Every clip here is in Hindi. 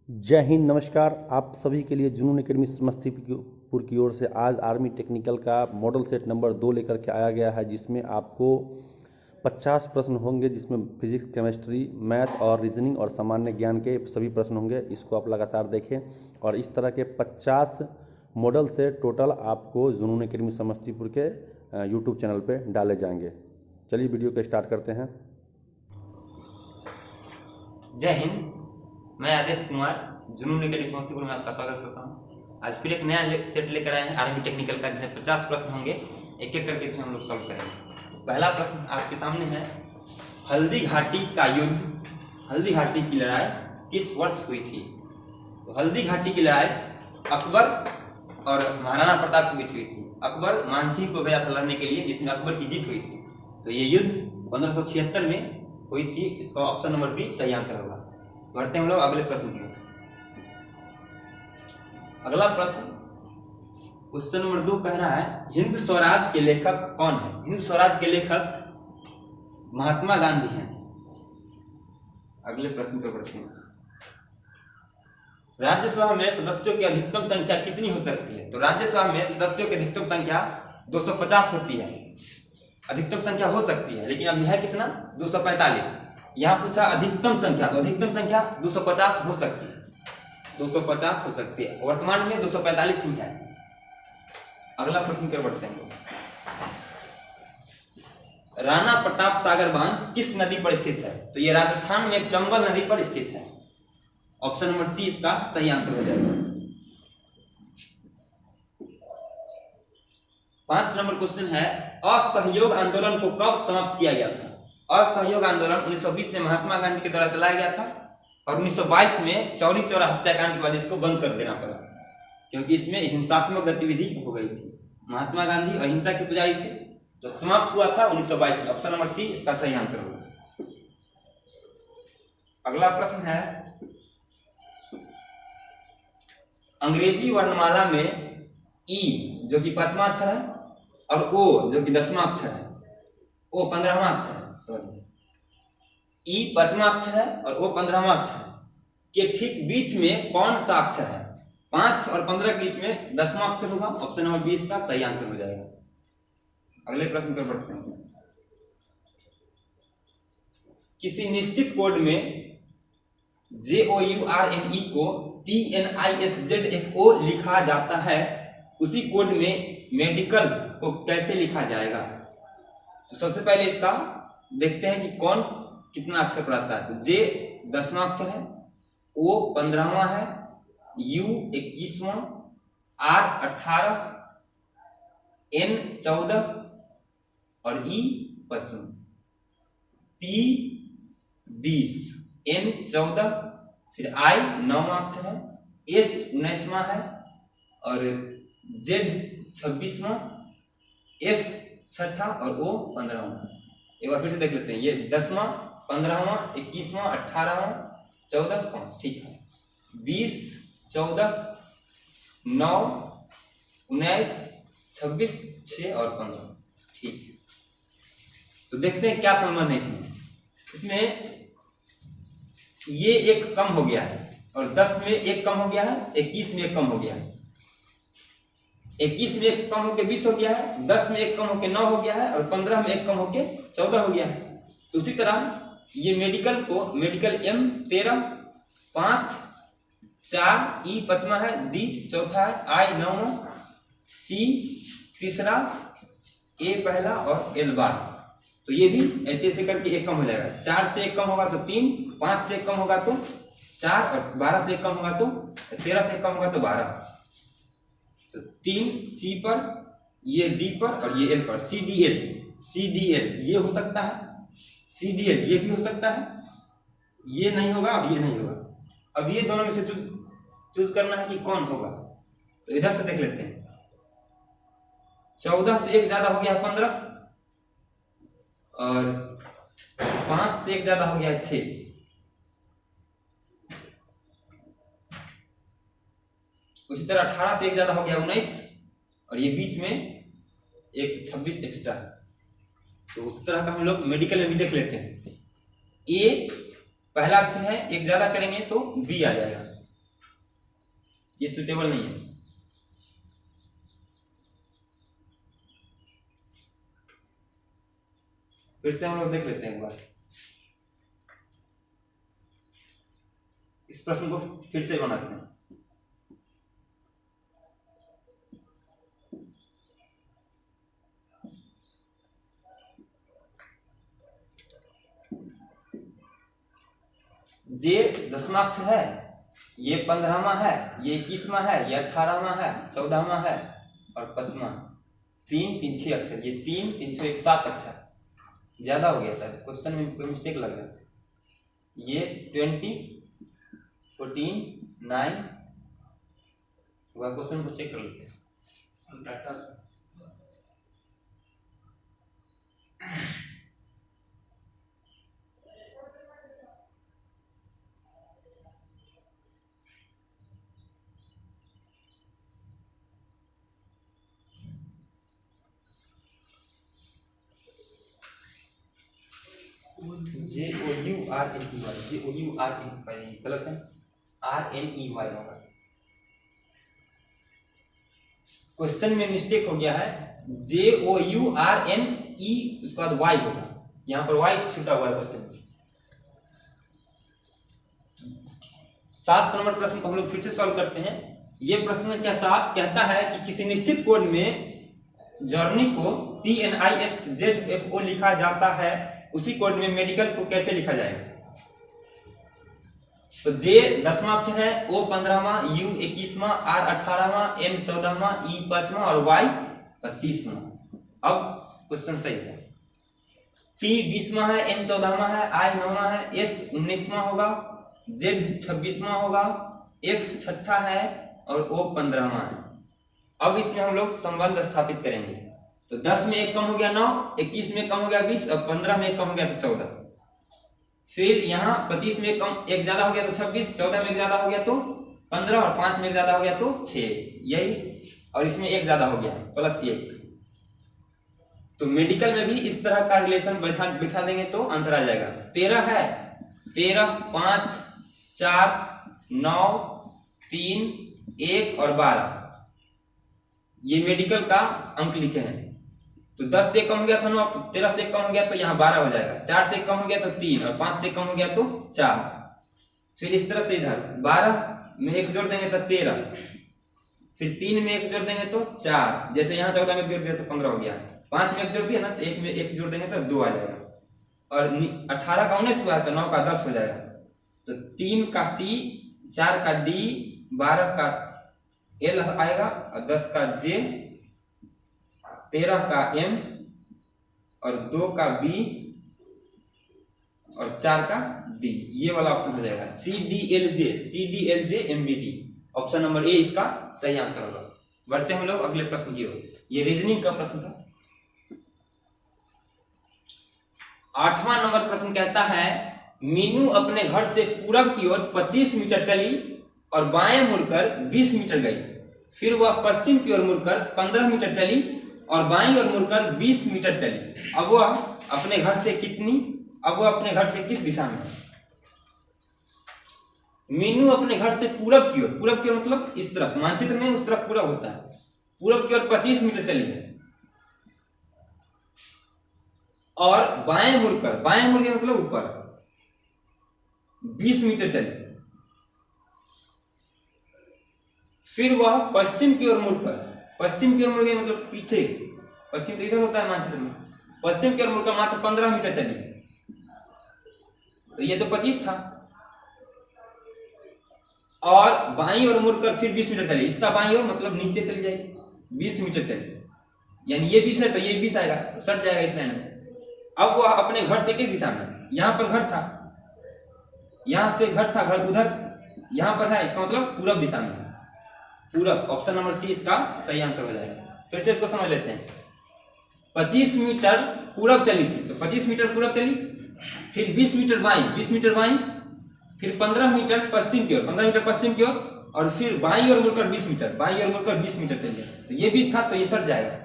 जय हिंद, नमस्कार। आप सभी के लिए जुनून एकेडमी समस्तीपुर की ओर से आज आर्मी टेक्निकल का मॉडल सेट नंबर 2 लेकर के आया गया है, जिसमें आपको 50 प्रश्न होंगे, जिसमें फिजिक्स, केमिस्ट्री, मैथ और रीजनिंग और सामान्य ज्ञान के सभी प्रश्न होंगे। इसको आप लगातार देखें और इस तरह के 50 मॉडल सेट टोटल आपको जुनून एकेडमी समस्तीपुर के यूट्यूब चैनल पे डाले जाएंगे। चलिए वीडियो को स्टार्ट करते हैं। जय हिंद, मैं आदेश कुमार जुनून एकेडमी समस्तीपुर में आपका स्वागत करता हूँ। आज फिर एक नया सेट लेकर आए हैं आर्मी टेक्निकल का, जिसमें 50 प्रश्न होंगे। एक एक करके इसमें हम लोग सॉल्व करेंगे। तो पहला प्रश्न आपके सामने है, हल्दी घाटी का युद्ध, हल्दी घाटी की लड़ाई किस वर्ष हुई थी? तो हल्दी घाटी की लड़ाई अकबर और महाराणा प्रताप के बीच हुई थी। अकबर मानसिंह को भेजा था लड़ने के लिए, जिसमें अकबर की जीत हुई थी। तो ये युद्ध 1576 में हुई थी। इसका ऑप्शन नंबर बी सही आंसर होगा। बढ़ते हैं हम लोग अगले प्रश्न की ओर। अगला प्रश्न क्वेश्चन नंबर 2 कह रहा है, हिंद स्वराज के लेखक कौन है? हिंद स्वराज के लेखक महात्मा गांधी हैं। अगले प्रश्न पर बढ़ते हैं। राज्यसभा में सदस्यों की अधिकतम संख्या कितनी हो सकती है? तो राज्यसभा में सदस्यों की अधिकतम संख्या 250 होती है। अधिकतम संख्या हो सकती है, लेकिन अब यह कितना? 245। यहाँ पूछा अधिकतम संख्या, तो अधिकतम संख्या 250 हो सकती है। 250 हो सकती है, वर्तमान में 245 ही है। अगला प्रश्न पर बढ़ते हैं। राणा प्रताप सागर बांध किस नदी पर स्थित है? तो ये राजस्थान में चंबल नदी पर स्थित है। ऑप्शन नंबर सी इसका सही आंसर हो जाएगा। 5 नंबर क्वेश्चन है, असहयोग आंदोलन को कब समाप्त किया गया था? असहयोग आंदोलन 1920 में महात्मा गांधी के द्वारा चलाया गया था और 1922 में चौरी चौरा हत्याकांड के बाद इसको बंद कर देना पड़ा, क्योंकि इसमें हिंसात्मक गतिविधि हो गई थी। महात्मा गांधी अहिंसा के पुजारी थे। तो समाप्त हुआ था 1922 में। ऑप्शन नंबर सी इसका सही आंसर होगा। अगला प्रश्न है, अंग्रेजी वर्णमाला में ई जो कि 5वां अक्षर है और ओ जो कि 10वां अक्षर है, ओ 15वां अक्षर है, सॉरी, ई 5वां अक्षर है और ओ 15वां अक्षर है के ठीक बीच में कौन सा अक्षर है? 5 और 15 के बीच में 10वां अक्षर होगा। ऑप्शन नंबर 20 का सही आंसर हो जाएगा। अगले प्रश्न पर बढ़ते हैं। किसी निश्चित कोड में JOURNE को TNISZFO लिखा जाता है, उसी कोड में मेडिकल को कैसे लिखा जाएगा? तो सबसे पहले इसका देखते हैं कि कौन कितना अक्षर पढ़ाता है। तो J 10वां अक्षर है, O 15वां है, U 21वां, R 18, N 14 और E 25, T 20, N 14, फिर I 9वां अक्षर है, S 19वां है और Z 26वां, F 6ठा और O 15वां। एक बार फिर से देख लेते हैं। ये 10वां, 15वां, 21वां, 18वां, 14, 5, ठीक है। 20, 14, 9, 19, 26, 6 और 15, ठीक है। तो देखते हैं क्या संबंध है इसमें। इसमें ये एक कम हो गया है और 10 में एक कम हो गया है, 21 में एक कम हो गया है, 21 में एक कम होकर 20 हो गया है, 10 में एक कम होकर 9 हो गया है और 15 में एक कम होकर 14 हो गया है। तो उसी तरह ये मेडिकल को मेडिकल M 13, 5, 4, E 5वां है, D 4था है, I 9वां, C 3रा, A पहला और L 12। तो ये भी ऐसे ऐसे करके एक कम हो जाएगा। 4 से एक कम होगा तो 3, 5 से एक कम होगा तो 4 और 12 से एक कम होगा तो 13 से एक कम होगा तो 12। तो 3 C पर, ये D पर और ये L पर, CDL ये हो सकता है, CDL ये भी हो सकता है, ये नहीं होगा और ये नहीं होगा। अब ये दोनों में से चूज करना है कि कौन होगा। तो इधर से देख लेते हैं। 14 से एक ज्यादा हो गया है 15 और 5 से एक ज्यादा हो गया है 6। उसी तरह 18 से एक ज्यादा हो गया 19 और ये बीच में एक 26 एक्स्ट्रा। तो उस तरह का हम लोग मेडिकल में भी देख लेते हैं। ए पहला अक्षर है, एक ज्यादा करेंगे तो बी आ जाएगा। ये सुटेबल नहीं है। फिर से हम लोग देख लेते हैं एक बार, इस प्रश्न को फिर से बनाते हैं। जे दशमाक्ष है, ये 15वां है, ये 21वां है, ये 18वां है, 14वां है और 25वां। 3 3 6 अक्षर, ये 3 3 6 1 7 अक्षर, ज्यादा हो गया शायद, क्वेश्चन में कोई मिस्टेक लग रहा है। ये 20 14 9 होगा, क्वेश्चन को चेक कर लेते हैं डाटा। JOURNEY गलत है, RNEY होगा। क्वेश्चन में मिस्टेक हो गया है, JOURNE उसके बाद Y होगा, यहाँ पर Y छूटा हुआ है क्वेश्चन में। 7 नंबर प्रश्न को हम लोग फिर से सॉल्व करते हैं। ये प्रश्न क्या 7 कहता है कि किसी निश्चित कोड में जर्नी को TNISZFO लिखा जाता है, उसी कोड में मेडिकल को कैसे लिखा जाएगा। तो J दशमाक्ष है, O 15वां, U 21वां, R 18वां, M 14वां, E 5वां और Y 25वां। अब क्वेश्चन सही है। T 20वां है, N 14वां है, I 9वां है, S 19वां होगा, Z 26वां होगा, F 6ठा है और O 15वां है। अब इसमें हम लोग संबंध स्थापित करेंगे। तो 10 में 1 कम हो गया 9, 21 में कम हो गया 20 और 15 में 1 कम हो गया तो 14। फिर यहाँ 25 में 1 ज्यादा हो गया तो 26, 14 में 1 ज्यादा हो गया तो 15 और 5 में 1 ज्यादा हो गया तो 6, यही। और इसमें 1 ज्यादा हो गया +1। तो मेडिकल में भी इस तरह का रिलेशन बिठा देंगे तो आंसर आ जाएगा। 13 है, 13 5 4 9 3 1 और 12, ये मेडिकल का अंक लिखे हैं। तो 10 से कम हो गया था 9, तो 13 से कम हो गया तो यहाँ 12 हो जाएगा, 4 से कम हो गया तो 3 और 5 से कम हो गया तो 4। फिर इस तरह से इधर 12 में 1 जोड़ देंगे तो 13, फिर 3 में 1 जोड़ देंगे तो 4, जैसे यहाँ 14 में 1 जोड़ दिया तो 15 हो गया, 5 में 1 जोड़ दिया ना तो 1 में 1 जोड़ देंगे तो 2 आ जाएगा, और 18 का 19 हुआ है तो 9 का 10 हो जाएगा। तो 3 का C, 4 का D, 12 का L आएगा और 10 का J, 13 का M और 2 का B और 4 का D, ये वाला ऑप्शन हो जाएगा CDLJ MBD। Option number A इसका सही आंसर होगा। बढ़ते हम लोग अगले प्रश्न की ओर। ये रीजनिंग का प्रश्न था। 8वां नंबर प्रश्न कहता है, मीनू अपने घर से पूरब की ओर 25 मीटर चली और बाएं मुड़कर 20 मीटर गई। फिर वह पश्चिम की ओर मुड़कर 15 मीटर चली और बाईं ओर मुड़कर 20 मीटर चली। अब वह अपने घर से किस दिशा में है। मीनू अपने घर से पूरब की ओर मतलब इस तरफ, मानचित्र में उस तरफ पूरब होता है, पूरब की ओर 25 मीटर चली है और बाएं मुड़कर मतलब ऊपर 20 मीटर चली। फिर वह पश्चिम की ओर मुड़ गई मतलब पीछे, पश्चिम तो इधर होता है मानचित्र में, पश्चिम की ओर मुड़कर मात्र 15 मीटर चली। तो ये तो 25 था, और बाईं ओर मुड़कर फिर 20 मीटर चली। इसका बाईं ओर मतलब नीचे चली जाएगी, 20 मीटर चली, यानी ये 20 है तो ये 20 आएगा, तो सट जाएगा इस लाइन में। अब वह अपने घर से किस दिशा में, यहां पर घर था, यहां से घर था, घर उधर यहां पर है, इसका मतलब पूरब दिशा में, पूरब। ऑप्शन नंबर सी इसका सही आंसर हो जाएगा। फिर से इसको समझ लेते हैं। 25 मीटर पूरब चली थी, तो 25 मीटर पूरब चली, फिर 20 मीटर बाईं, फिर 15 मीटर पश्चिम की ओर, और फिर बाईं ओर मुड़कर 20 मीटर चली। तो ये 20 था तो ये सट जाएगा।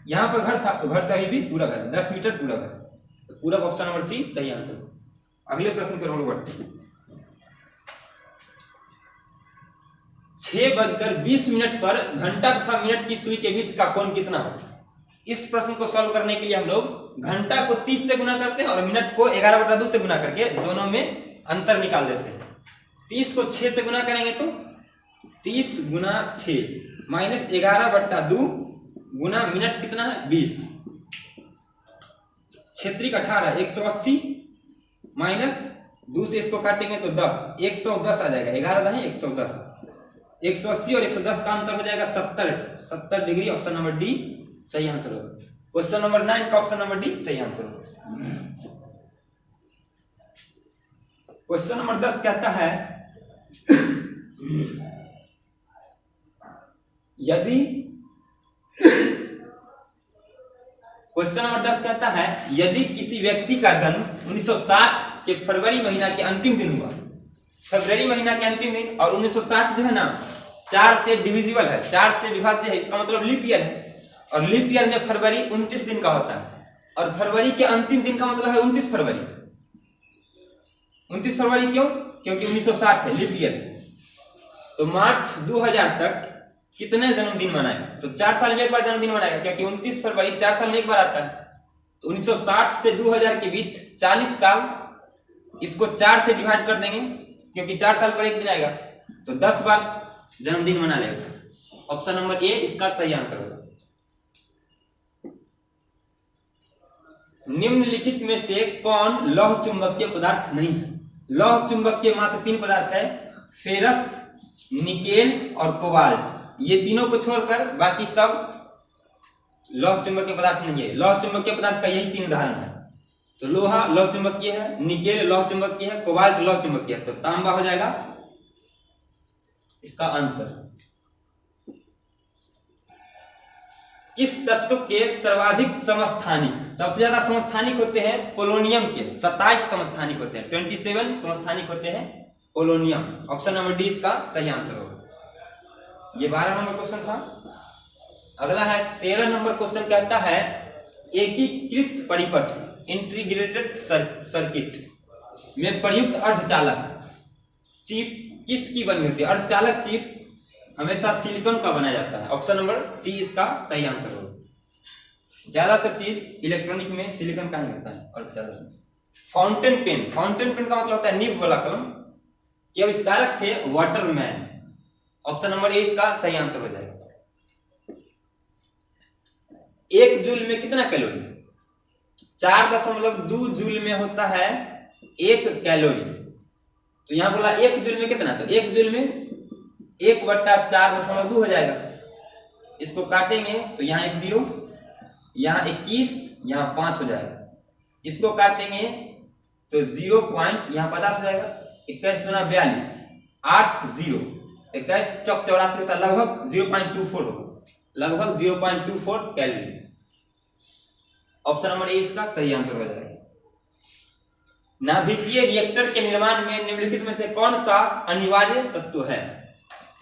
यहां पर घर था तो घर से अभी भी पूरब है, 10 मीटर पूरब है, तो पूरब ऑप्शन नंबर सी सही आंसर। अगले प्रश्न पर हम लोग बढ़ते हैं। 6:20 पर घंटा तथा मिनट की सुई के बीच का कोण कितना हो? इस प्रश्न को सॉल्व करने के लिए हम लोग घंटा को 30 से गुना करते हैं और मिनट को 11/2 से गुना करके दोनों में अंतर निकाल देते हैं। 30 को 6 से गुना करेंगे तो 30 गुना 6 माइनस 11/2 गुना मिनट कितना है 20, क्षेत्रिक 18, 180 माइनस 2 से इसको काटेंगे तो 10, 110 आ जाएगा। 11 है 110, 180 और 110 का अंतर हो जाएगा 70 डिग्री। ऑप्शन नंबर डी सही आंसर होगा। क्वेश्चन नंबर 9 का ऑप्शन नंबर डी सही आंसर होगा। क्वेश्चन नंबर 10 कहता है यदि क्वेश्चन नंबर 10 कहता है यदि किसी व्यक्ति का जन्म 1960 के फरवरी महीना के अंतिम दिन हुआ, फरवरी महीना के अंतिम दिन, और 1960 जो है ना 4 से डिविजिबल है, 4 से विभाज्य है, इसका मतलब लीप ईयर है, और लीप ईयर में फरवरी 29 दिन का होता है, और फरवरी के अंतिम दिन का मतलब है 29 फरवरी। 29 फरवरी क्यों? क्योंकि 1960 है, लीप ईयर। तो मार्च 2000 तक कितने जन्मदिन मनाए? तो 4 साल में एक बार जन्मदिन मनाएगा, क्योंकि 29 फरवरी 4 साल में एक बार आता है। तो 1960 से 2000 के बीच 40 साल, इसको 4 से डिवाइड कर देंगे क्योंकि 4 साल पर एक दिन आएगा, तो 10 बार जन्मदिन मना लेगा। ऑप्शन नंबर ए इसका सही आंसर होगा। निम्नलिखित में से कौन लौह चुंबकीय पदार्थ नहीं है? लौह चुंबकीय मात्र 3 पदार्थ है, फेरस, निकेल और कोबाल्ट। ये तीनों को छोड़कर बाकी सब लौह चुंबकीय पदार्थ नहीं है। लौह चुंबकीय पदार्थ का यही 3 उदाहरण है। तो लोहा लौह चुंबकीय है, निकेल लौह चुंबकीय है, कोबाल्ट लौह चुंबकीय है, तो तांबा हो जाएगा इसका आंसर। किस तत्व के सर्वाधिक समस्थानिक, सबसे ज्यादा समस्थानिक होते हैं पोलोनियम के, 27 समस्थानिक होते हैं, 27 समस्थानिक होते हैं पोलोनियम। ऑप्शन नंबर डी इसका सही आंसर होगा। ये 12 नंबर क्वेश्चन था। अगला है 13 नंबर क्वेश्चन, कहता है एकीकृत परिपथ इंटीग्रेटेड सर्किट में प्रयुक्त अर्धचालक चिप किसकी बनी होती है? अर्धचालक चिप हमेशा सिलिकॉन का बनाया जाता है। ऑप्शन नंबर सी इसका सही आंसर होगा। ज्यादातर चीज इलेक्ट्रॉनिक में सिलिकॉन का ही होता है अर्धचालक में। फाउंटेन पेन, फाउंटेन पेन का मतलब होता है निब वाला कलम, के आविष्कारक थे वाटरमैन। ऑप्शन नंबर ए इसका सही आंसर हो जाएगा। 1 जूल में कितना कैलोरी? 4.2 जूल में होता है 1 कैलोरी। तो यहां बोला 1 जूल में कितना, तो 1 जूल में 1/4.2 हो जाएगा। इसको काटेंगे तो यहाँ 1 0, यहाँ 21, यहाँ 5 हो जाएगा। इसको काटेंगे तो 0 पॉइंट यहाँ 50 हो जाएगा। 21 दूना 42, 8 0, 21 चौक 84 होता है, लगभग 0.24 होगा, लगभग 0.24 कैलोरी। ऑप्शन नंबर ए इसका सही आंसर हो जाएगा। नाभिकीय रिएक्टर के निर्माण में निम्नलिखित में से कौन सा अनिवार्य तत्व है?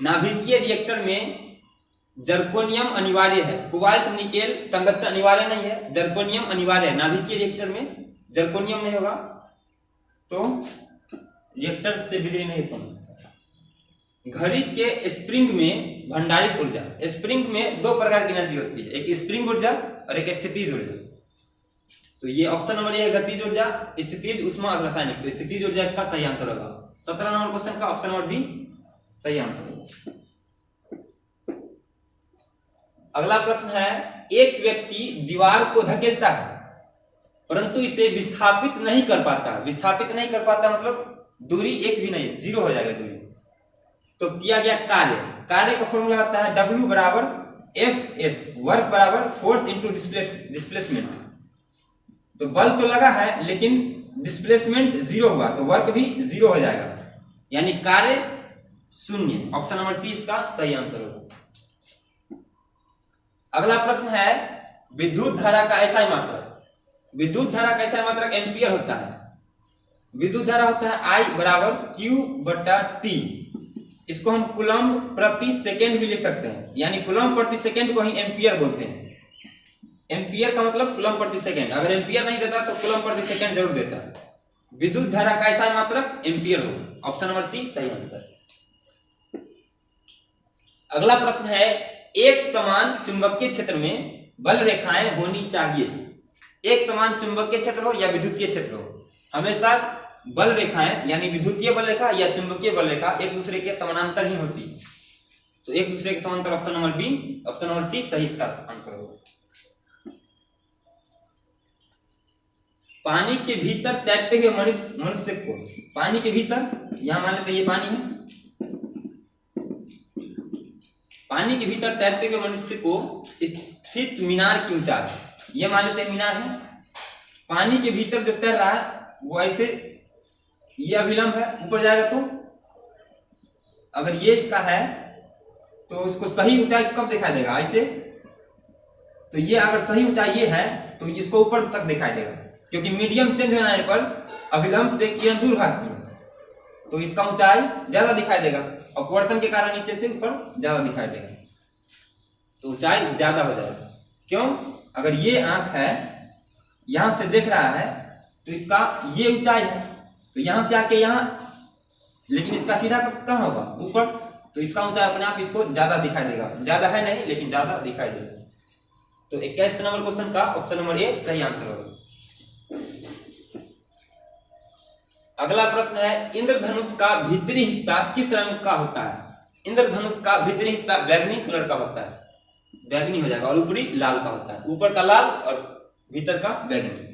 नाभिकीय रिएक्टर में जर्कोनियम अनिवार्य है, कोबाल्ट, निकेल, टंगस्टन अनिवार्य नहीं है, जर्कोनियम अनिवार्य है। नाभिकीय रिएक्टर में जर्कोनियम नहीं होगा तो रिएक्टर से बिजली नहीं उत्पन्न सकता। घड़ी के स्प्रिंग में भंडारित ऊर्जा, स्प्रिंग में 2 प्रकार की एनर्जी होती है, एक स्प्रिंग ऊर्जा और एक स्थितिज ऊर्जा। तो ये ऑप्शन नंबर ए गतिज ऊर्जा, स्थितिज ऊष्मा और रासायनिक, तो स्थितिज ऊर्जा इसका सही आंसर होगा। 17 नंबर क्वेश्चन का ऑप्शन नंबर बी सही आंसर होगा। अगला प्रश्न है, एक व्यक्ति दीवार को धकेलता है परंतु इसे विस्थापित नहीं कर पाता। विस्थापित नहीं कर पाता मतलब दूरी 1 भी नहीं, 0 हो जाएगा दूरी। तो किया गया कार्य, कार्य का फॉर्मूला होता है W बराबर Fs, वर्क बराबर फोर्स इंटू डिस्प्लेसमेंट। तो बल तो लगा है लेकिन डिस्प्लेसमेंट 0 हुआ तो वर्क भी 0 हो जाएगा, यानी कार्य 0। ऑप्शन नंबर सी इसका सही आंसर होगा। अगला प्रश्न है, विद्युत धारा का ऐसा मात्रक, विद्युत धारा का ऐसा मात्रक एम्पियर होता है। विद्युत धारा होता है I बराबर Q/T। इसको हम कूलम्ब प्रति सेकंड भी लिख सकते हैं, यानी कूलम्ब प्रति सेकंड को ही एम्पियर बोलते हैं। एम्पियर का मतलब कूलम्ब प्रति सेकंड, अगर एम्पियर नहीं देता तो कूलम्ब प्रति सेकंड जरूर देता है। विद्युत धारा का ऐसा मात्रक एम्पियर हो। ऑप्शन नंबर सी सही आंसर। अगला प्रश्न है, एक समान चुंबकीय क्षेत्र में बल रेखाएं होनी चाहिए। एक समान चुंबकीय क्षेत्र हो या विद्युतीय क्षेत्र हो, हमेशा बल रेखाएं यानी विद्युतीय बल रेखा या चुंबकीय बल रेखा एक दूसरे के समानांतर ही होती है। तो एक दूसरे के समानांतर option number B, option number C सही इसका आंसर होगा। पानी के भीतर तैरते हुए मनुष्य को, पानी के भीतर, यहां मान लेते ये पानी है, पानी के भीतर तैरते हुए मनुष्य को स्थित मीनार की ऊंचाई, ये मान लेते हैं मीनार है। पानी के भीतर जो तैर रहा है वो ऐसे, ये अभिलंब है, ऊपर जाएगा तो अगर ये इसका है तो उसको सही ऊंचाई कब दिखाई देगा, ऐसे। तो ये अगर सही ऊंचाई ये है तो इसको ऊपर तक दिखाई देगा, क्योंकि मीडियम चेंज होने पर अभिलंब से किरण दूर भागती है, तो इसका ऊंचाई ज्यादा दिखाई देगा, अपवर्तन के कारण नीचे से ऊपर ज्यादा दिखाई देगा, तो ऊंचाई ज्यादा हो जाएगा। क्यों? अगर ये आंख है, यहां से देख रहा है तो इसका ये ऊंचाई है, तो यहां से आके यहां, लेकिन इसका सीधा कहां होगा, ऊपर, तो इसका ऊंचाई अपने आप इसको ज्यादा दिखाई देगा, ज्यादा है नहीं लेकिन ज्यादा दिखाई देगा। तो 21 नंबर क्वेश्चन का ऑप्शन नंबर ए सही आंसर होगा। अगला प्रश्न है, इंद्रधनुष का भीतरी हिस्सा किस रंग का होता है। इंद्रधनुष का भीतरी हिस्सा बैगनी कलर का होता है, बैगनी हो जाएगा, और ऊपरी लाल का होता है, ऊपर का लाल और भीतर का बैगनी।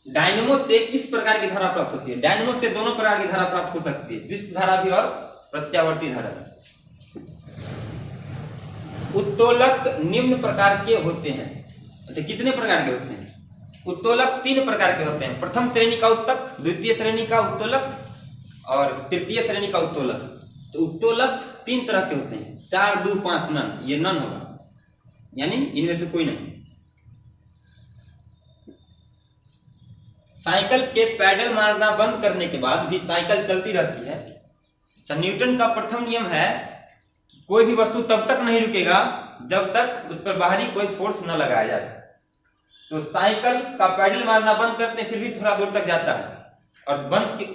डायनेमो से किस प्रकार की धारा प्राप्त होती है। डायनेमो से दोनों प्रकार की धारा प्राप्त हो सकती है, विस्क धारा भी और प्रत्यावर्ती धारा। उत्तोलक निम्न प्रकार के होते हैं। अच्छा, कितने प्रकार के होते हैं? उत्तोलक 3 प्रकार के होते हैं, प्रथम श्रेणी का उत्तक, द्वितीय श्रेणी का उत्तोलक और तृतीय श्रेणी का उत्तोलक। तो उत्तोलक 3 तरह के होते हैं, 4, 2, 5 नन, ये नन होगा, यानी इनमें से कोई नहीं। साइकिल के पैडल मारना बंद करने के बाद भी साइकिल चलती रहती है। न्यूटन का प्रथम नियम है कि कोई भी वस्तु तब तक नहीं रुकेगा जब तक उस पर बाहरी कोई फोर्स न लगाया जाए। तो साइकिल का पैडल मारना बंद करते हैं, फिर भी थोड़ा दूर तक जाता है, और बंद के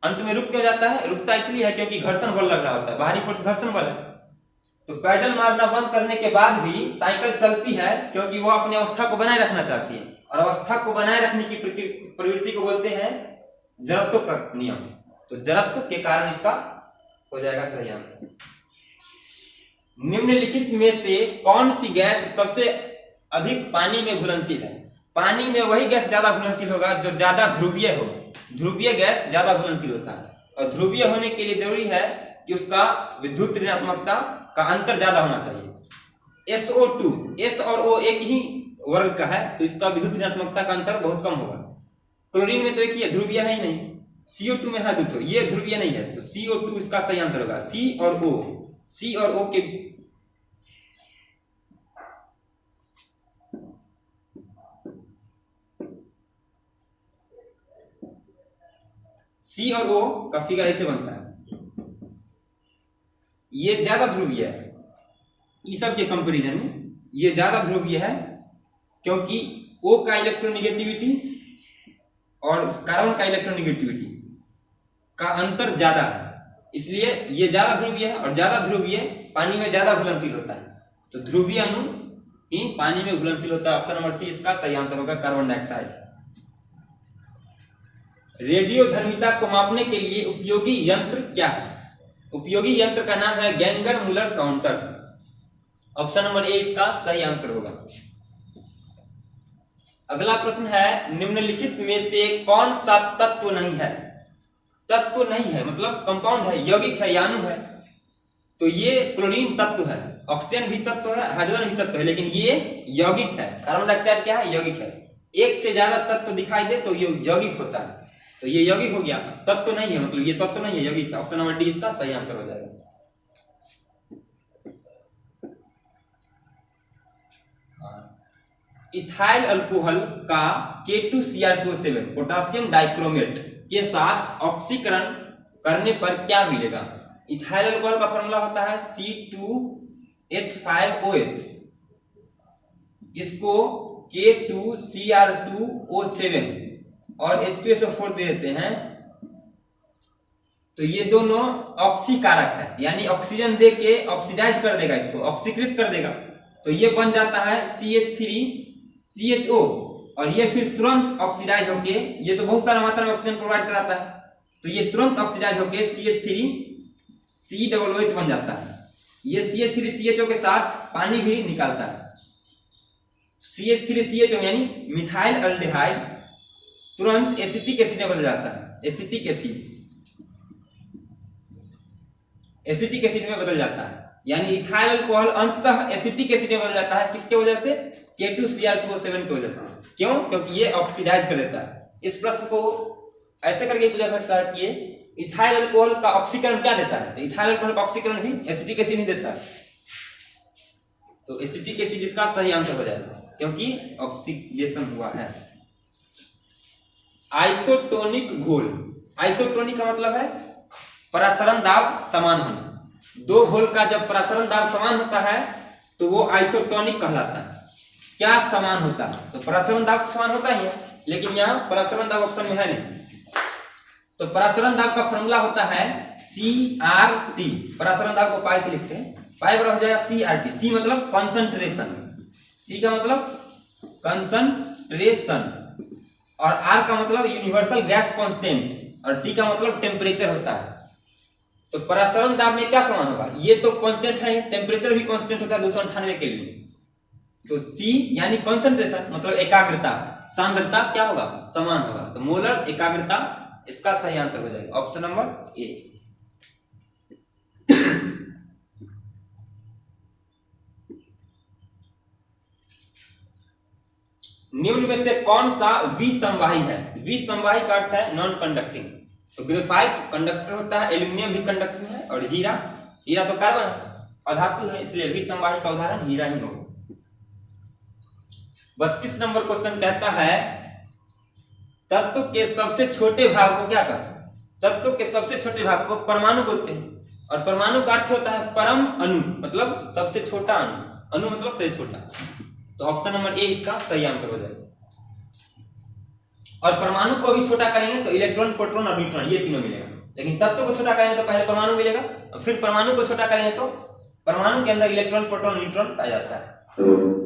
अंत में रुक क्यों जाता है? रुकता इसलिए है क्योंकि घर्षण बल लग रहा होता है, बाहरी फोर्स घर्षण बल है। तो पैडल मारना बंद करने के बाद भी साइकिल चलती है क्योंकि वो अपनी अवस्था को बनाए रखना चाहती है, और अवस्था को बनाए रखने की प्रवृत्ति को बोलते हैं जड़त्व का नियम। तो जड़त्व के कारण इसका हो जाएगा सही आंसर। निम्नलिखित में से कौन सी गैस सबसे अधिक पानी में घुलनशील है? पानी में वही गैस ज्यादा घुलनशील होगा जो ज्यादा ध्रुवीय हो। ध्रुवीय गैस ज्यादा घुलनशील होता है, और ध्रुवीय होने के लिए जरूरी है कि उसका विद्युत ऋणात्मकता का अंतर ज्यादा होना चाहिए। SO2, S और O एक ही वर्ग का है, तो इसका विद्युत ऋणात्मकता का अंतर बहुत कम होगा। क्लोरीन में तो एक ही है, ध्रुवीय है ही नहीं। CO2 में है दूसरा, ये ध्रुवीय नहीं है, तो CO2 इसका सही आंसर होगा। C और O, C और O के C और O का फिगर ऐसे बनता है, ये ज्यादा ध्रुवीय है, इस सब के कंपैरिजन में ये ज्यादा ध्रुवीय है, क्योंकि O का इलेक्ट्रोनेगेटिविटी और कार्बन का इलेक्ट्रोनेगेटिविटी का अंतर ज्यादा है, इसलिए ये ज्यादा ध्रुवीय है, और ज्यादा ध्रुवीय पानी में ज्यादा घुलनशील होता है। तो ध्रुवीय अणु ही पानी में घुलनशील होता है। ऑप्शन नंबर सी इसका सही आंसर होगा, कार्बन डाइऑक्साइड। रेडियोधर्मिता को मापने के लिए उपयोगी यंत्र क्या है? उपयोगी यंत्र का नाम है गैंगर Muller counter. Option number A इसका सही आंसर होगा। अगला प्रश्न है, निम्नलिखित में से कौन सा तत्व नहीं है? तत्व नहीं है मतलब कंपाउंड है, यौगिक है, यानु है। तो ये क्लोरीन तत्व है, ऑक्सीजन भी तत्व है, हाइड्रोजन भी तत्व है, लेकिन ये यौगिक है। कार्बन डाइऑक्साइड क्या है? यौगिक है। एक से ज्यादा तत्व दिखाई दे तो ये यौगिक होता है, तो ये यौगिक हो गया, तत्व नहीं है, मतलब ये तत्व नहीं है, यौगिक है। ऑप्शन नंबर डी इसका सही आंसर हो जाएगा। इथाइल अल्कोहल का K2Cr2O7 पोटासियम डाइक्रोमेट के साथ ऑक्सीकरण करने पर क्या मिलेगा? इथाइल अल्कोहल का फॉर्मूला होता है C2H5OH, इसको K2Cr2O7 और H2SO4 दे देते हैं, तो ये दोनों ऑक्सीकारक है, यानी ऑक्सीजन दे के ऑक्सीडाइज कर देगा, इसको ऑक्सीकृत कर देगा। तो ये बन जाता है CH3CHO, और ये फिर तुरंत ऑक्सीडाइज होके, ये तो बहुत सारा मात्रा में ऑक्सीजन प्रोवाइड कराता है, तो ये तुरंत ऑक्सीडाइज होके CH3COOH बन जाता है। ये CH3CHO के साथ पानी भी निकालता है। CH3CHO यानी मिथाइल अल्डिहाइड तुरंत एसिटिक एसिड में बदल जाता है, एसिटिक एसिड में बदल जाता है, यानी इथाइल अल्कोहल अंततः एसिटिक एसिड में बदल जाता है। किसके वजह से? K2Cr2O7 की वजह से। क्यों? क्योंकि ये ऑक्सीडाइज कर देता है। इस प्रश्न को ऐसे करके पूछा सकता है कि ये इथाइल अल्कोहल का ऑक्सीकरण क्या देता है? तो इथाइल अल्कोहल का ऑक्सीकरण भी एसिटिक एसिड ही देता है, तो एसिटिक एसिड इसका सही आंसर हो जाएगा, क्योंकि ऑक्सीडेशन हुआ है। आइसोटोनिक घोल, आइसोटोनिक का मतलब है परासरण दाब समान होना। दो घोल का जब परासरण दाब समान होता है तो वो आइसोटोनिक कहलाता है। क्या समान होता है? तो परासरण दाब समान होता ही है, लेकिन यहाँ परासरण दाब ऑप्शन में है नहीं। तो परासरण दाब का फॉर्मूला होता है CRT। परासरण दाब को पाई से लिखते हैं, पाई बराबर हो जाएगा CRT। C मतलब कंसंट्रेशन, C का मतलब कंसंट्रेशन, और R का मतलब यूनिवर्सल गैस कांस्टेंट, और T का मतलब टेम्परेचर होता है। तो परासरण दाब में क्या समान होगा? ये तो कांस्टेंट है, टेम्परेचर भी कांस्टेंट होता है 298 के लिए। तो C यानी कंसंट्रेशन मतलब एकाग्रता, सांद्रता क्या होगा? समान होगा। तो मोलर एकाग्रता इसका सही आंसर हो जाएगा, ऑप्शन नंबर ए। निम्न में से कौन सा विसंवाही है? विसंवाही का अर्थ है नॉन कंडक्टिंग। तो ग्रेफाइट कंडक्टर होता है, एल्यूमिनियम भी कंडक्टिंग है, और हीरा तो कार्बन है, अधातु है, इसलिए विसंवाही का उदाहरण हीरा ही होगा। 32 नंबर क्वेश्चन कहता है तत्व के सबसे छोटे भाग को क्या कहते हैं? तत्व के सबसे छोटे भाग को परमाणु बोलते हैं, और परमाणु का अर्थ होता है परम अणु, मतलब सबसे छोटा अणु, अणु मतलब सबसे छोटा। तो ऑप्शन नंबर ए इसका सही आंसर हो जाएगा। और परमाणु को भी छोटा करेंगे तो इलेक्ट्रॉन, प्रोटॉन और न्यूट्रॉन ये तीनों मिलेगा, लेकिन तत्व को छोटा करेंगे तो पहले परमाणु मिलेगा, और फिर परमाणु को छोटा करेंगे तो परमाणु के अंदर इलेक्ट्रॉन, प्रोटॉन, न्यूट्रॉन पाया जाता है।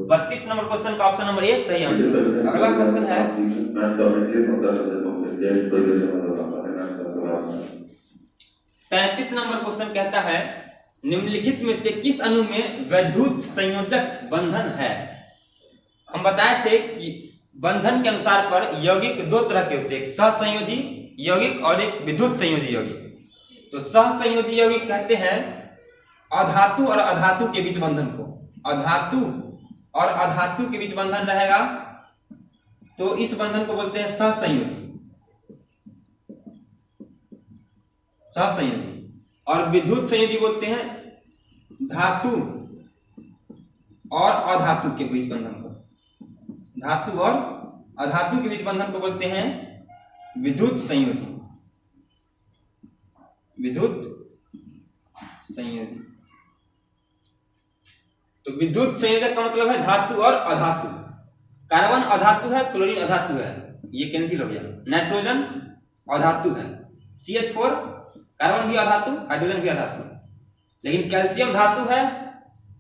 32 नंबर क्वेश्चन का ऑप्शन नंबर ए सही आंसर। अगला क्वेश्चन है 33 नंबर क्वेश्चन कहता है निम्नलिखित में से किस अणु में वैद्युत संयोजक बंधन है? हम बताए थे कि बंधन के अनुसार पर यौगिक दो तरह के होते हैं, एक सहसंयोजी यौगिक और एक विद्युत संयोजी यौगिक। तो सहसंयोजी यौगिक कहते हैं अधातु और अधातु के बीच बंधन को, अधातु और अधातु के बीच बंधन रहेगा तो इस बंधन को बोलते हैं सहसंयोजी, सहसंयोजी। और विद्युत संयोजी बोलते हैं धातु और अधातु के बीच बंधन को, धातु और अधातु के बीच बंधन को बोलते हैं विद्युत संयोजी, विद्युत संयोजी। तो विद्युत संयोजक का मतलब है धातु और अधातु। कार्बन अधातु है, क्लोरीन अधातु है, ये कैंसिल हो गया। नाइट्रोजन अधातु है, CH4 कार्बन भी अधातु, हाइड्रोजन भी अधातु, लेकिन कैल्शियम धातु है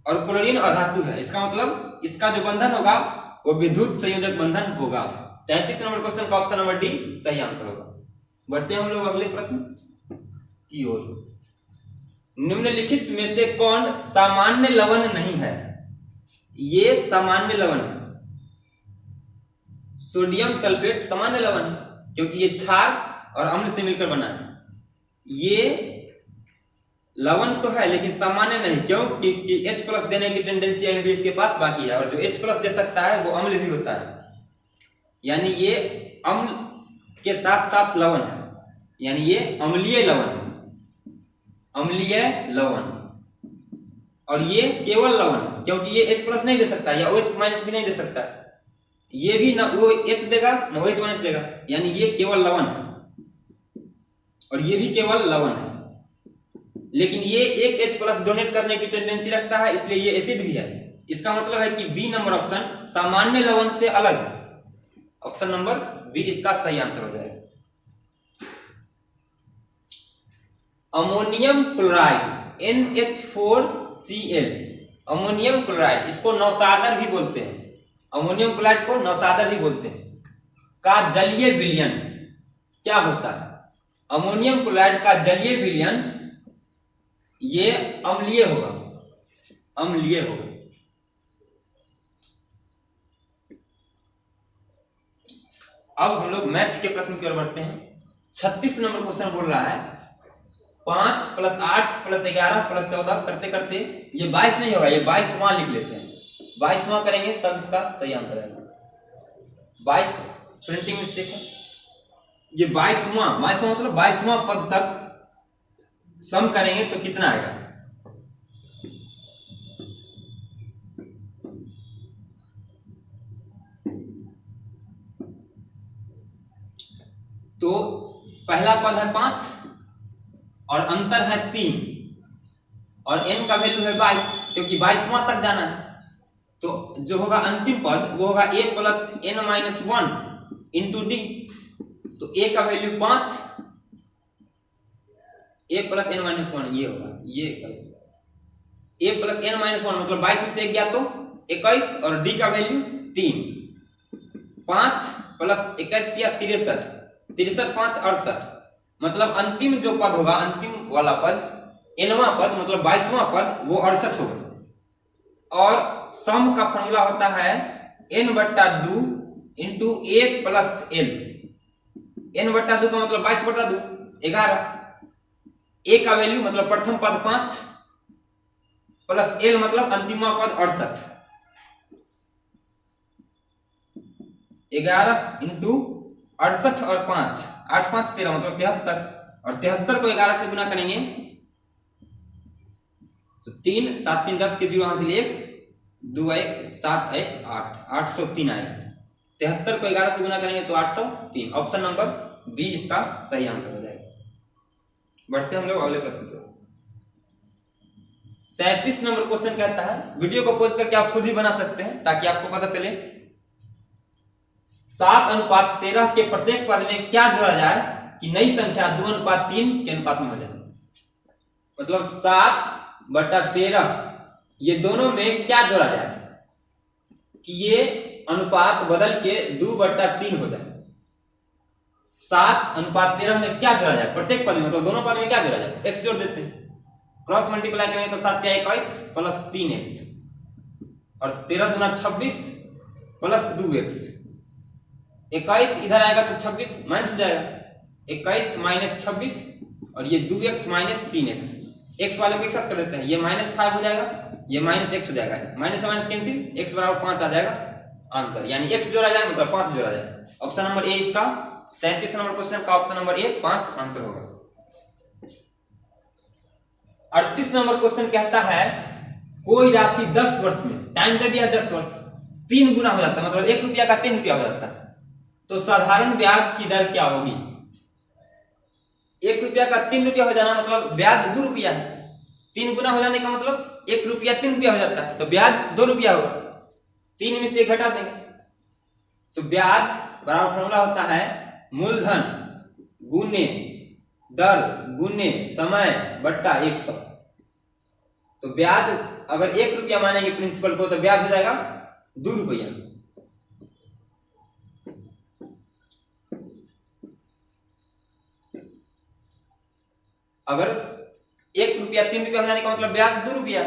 और क्लोरीन अधातु है। इसका मतलब इसका जो बंधन होगा वो विद्युत संयोजक बंधन होगा। 33 नंबर क्वेश्चन का ऑप्शन नंबर डी सही आंसर होगा। बढ़ते हैं हम लोग अगले प्रश्न की ओर। निम्नलिखित में से कौन सामान्य लवण नहीं है? ये सामान्य लवण है, सोडियम सल्फेट सामान्य लवण है, क्योंकि ये क्षार और अम्ल से मिलकर बना है। ये लवण तो है लेकिन सामान्य नहीं, क्यों? क्योंकि H+ देने की टेंडेंसी अभी इसके पास बाकी है, और जो H+ दे सकता है वो अम्ल भी होता है, यानी ये अम्ल के साथ साथ लवण है, यानी ये अम्लीय लवण है, अम्लीय लवण। और ये केवल लवण है क्योंकि ये H+ नहीं दे सकता या OH- भी नहीं दे सकता, ये भी ना वो H देगा ना OH- देगा, यानी ये केवल लवण है, और ये भी केवल लवण है। लेकिन ये एक H+ डोनेट करने की टेंडेंसी रखता है, इसलिए ये एसिड भी है। इसका मतलब है कि बी नंबर ऑप्शन सामान्य लवण से अलग है। ऑप्शन नंबर बी इसका सही आंसर हो जाएगा। Ammonium chloride NH4Cl, ammonium chloride, इसको नौसादर भी बोलते हैं, अमोनियम क्लोराइड को नौसादर भी बोलते हैं, का जलीय विलयन क्या होता है? अमोनियम क्लोराइड का जलीय विलयन ये अम्लीय होगा, अम्लीय होगा। अब हम लोग मैथ के प्रश्न की ओर बढ़ते हैं। 36 नंबर क्वेश्चन बोल रहा है 5 + 8 + 11 + 14 करते करते ये 22 नहीं होगा, ये 22वां लिख लेते हैं। 22वां करेंगे तब इसका सही आंसर आएगा। 22 प्रिंटिंग मिस्टेक है। ये 22वां मतलब 22वां पद तक सम करेंगे तो कितना आएगा? तो पहला पद है 5 और अंतर है 3 और n का वैल्यू है 22, क्योंकि 22वां तक जाना है। तो जो होगा अंतिम पद वो होगा a + n - 1 × d। तो a का वैल्यू 5, a + n - 1 ये होगा, ये a + n - 1 मतलब 22 में से 1 गया तो 21 और d का वैल्यू 3। 5 + 21 दिया 63, 63 5 68, मतलब अंतिम जो पद होगा, अंतिम वाला पद nवां पद मतलब 22वां पद वो 68 होगा। और सम का फॉर्मूला होता है n/2 × a + l। n/2 का मतलब 22/2 11, a का वैल्यू मतलब प्रथम पद 5 प्लस l मतलब अंतिमा पद 68। 11 × 68 और 5 8 5 13 मतलब 73, और 73 को 11 से गुना करेंगे तो 3 7 3 10 के 0 हासिल 1 2 1 7 1 8 803 आएगा। 73 को 11 से गुना करेंगे तो 803। ऑप्शन नंबर बी इसका सही आंसर हो जाएगा। बढ़ते हम लोग अगले प्रश्न पर। 37 नंबर क्वेश्चन कहता है, वीडियो को पॉज करके आप खुद ही बना सकते हैं ताकि आपको पता चले। 7:13 के प्रत्येक पद में क्या जोड़ा जाए कि नई संख्या 2:3 के अनुपात में हो जाए। मतलब 7/13 ये दोनों में क्या जोड़ा जाए कि ये अनुपात बदल के 2/3 हो जाए। 7:13 में क्या जोड़ा जाए प्रत्येक पद में, मतलब दोनों पद में क्या जोड़ा जाए? x जोड़ देते हैं, क्रॉस मल्टीप्लाई करेंगे तो 7 × 21 + 3x और 13 × 26 + 2x। 21 इधर आएगा तो 26 माइनस हो जाएगा, 21 - 26 और ये 2x - 3x, x वाले को एक साथ कर देते हैं, ये -5 हो जाएगा, ये -x हो जाएगा, माइनस से माइनस कैंसिल, x = 5 आ जाएगा आंसर, यानी x जोड़ा जाए मतलब 5 जोड़ा जाए। ऑप्शन नंबर ए इसका 37 नंबर क्वेश्चन का ऑप्शन नंबर ए 5 आंसर होगा। 38 नंबर क्वेश्चन कहता है, कोई राशि 10 वर्ष में, टाइम दे दिया 10 वर्ष, 3 गुना हो जाता है, मतलब 1 रुपया का 3 रुपया हो जाता है, तो साधारण ब्याज की दर क्या होगी? 1 रुपया का 3 रुपया हो जाना मतलब ब्याज 2 रुपया है, 3 गुना हो जाने का मतलब 1 रुपया 3 रुपया हो जाता है, तो ब्याज 2 रुपया होगा, 3 में से 1 घटा देंगे तो ब्याज बराबर फॉर्मूला होता है मूलधन गुने दर गुने समय बट्टा 100। तो ब्याज अगर 1 रुपया मानेंगे प्रिंसिपल को तो ब्याज हो जाएगा 2 रुपया। अगर 1 रुपया 3 रुपया हो जाने का मतलब ब्याज 2 रुपया,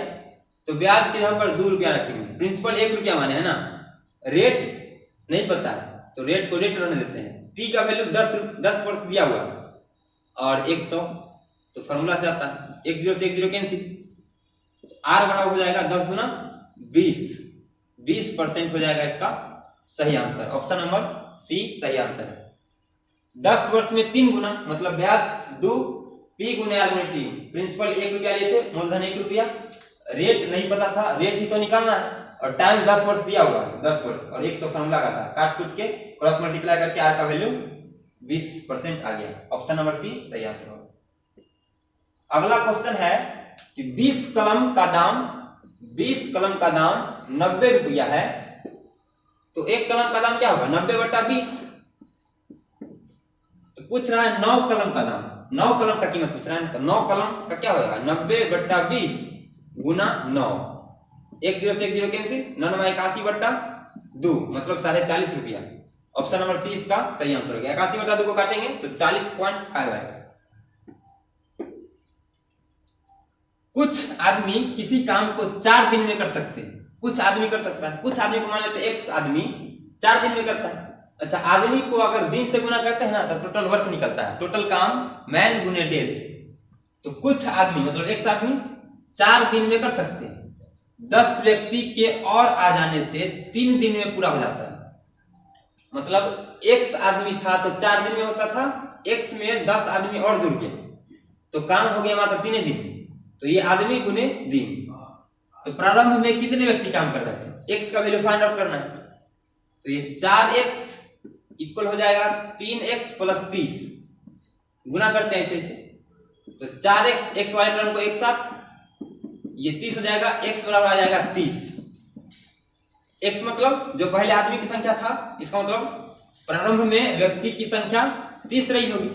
तो ब्याज के जगह पर 2 रुपया रखेंगे, प्रिंसिपल 1 रुपया माने है ना, रेट नहीं पता है तो रेट को रेट रहने देते हैं। t का वैल्यू 10% दिया हुआ और 100, तो फॉर्मूला से आता है 1 0 से 1 0 कैंसिल, r बराबर हो जाएगा 10 गुना 20, 20% हो जाएगा इसका सही आंसर। ऑप्शन नंबर सी सही आंसर है। 10 वर्ष में 3 गुना मतलब ब्याज 2, p गुने r गुने t, प्रिंसिपल 1 रुपया लिए थे, मूलधन 1 रुपया, रेट नहीं पता था, रेट ही तो निकालना है, और टाइम 10 वर्ष दिया हुआ है, 10 वर्ष और 100 फॉर्मूला का था, काट कूट के क्रॉस मल्टीप्लाई करके r का वैल्यू 20% आ गया। ऑप्शन नंबर सी सही आंसर होगा। अगला क्वेश्चन है कि 20 कलम का दाम 90 रुपया है, तो 1 कलम का दाम क्या होगा 90/20, तो पूछ रहा है 9 कलम का दाम, 9 कलम का कीमत पूछ रहा है, तो 9 कलम का क्या होगा 90/20 गुना 9, एक जीरो से एक जीरो कैंसिल, 9×81/2 मतलब 40.5 रुपया। ऑप्शन नंबर सी इसका सही आंसर हो गया। 81/2 को काटेंगे तो 40.5 आएगा। कुछ आदमी किसी काम को 4 दिन में कर सकते हैं, कुछ आदमी कर सकता है, कुछ आदमी को मान लेते हैं एक्स आदमी 4 दिन में करता है। अच्छा, आदमी को अगर दिन से गुना करते हैं ना तो टोटल वर्क निकलता है, टोटल काम मैन गुने डेज। तो कुछ आदमी मतलब एक्स आदमी 4 दिन में कर सकते हैं, 10 व्यक्ति के और आ जाने से 3 दिन में पूरा हो जाता है। मतलब एक्स आदमी था तो 4 दिन में होता था, एक्स में 10 आदमी और जुड़ गए तो काम हो गया मात्र 3 दिन। तो ये आदमी गुने दिन। तो प्रारंभ में कितने व्यक्ति काम कर रहे थे, एक्स का वैल्यू फाइंड आउट करना है। तो ये 4x इक्वल हो जाएगा 3x + 30, गुना करते हैं ऐसे तो 4x x वाले टर्म को एक साथ, ये 30 हो जाएगा, x बराबर आ जाएगा 30। x मतलब जो पहले आदमी की संख्या था, इसका मतलब प्रारंभ में व्यक्ति की संख्या 30 रही होगी।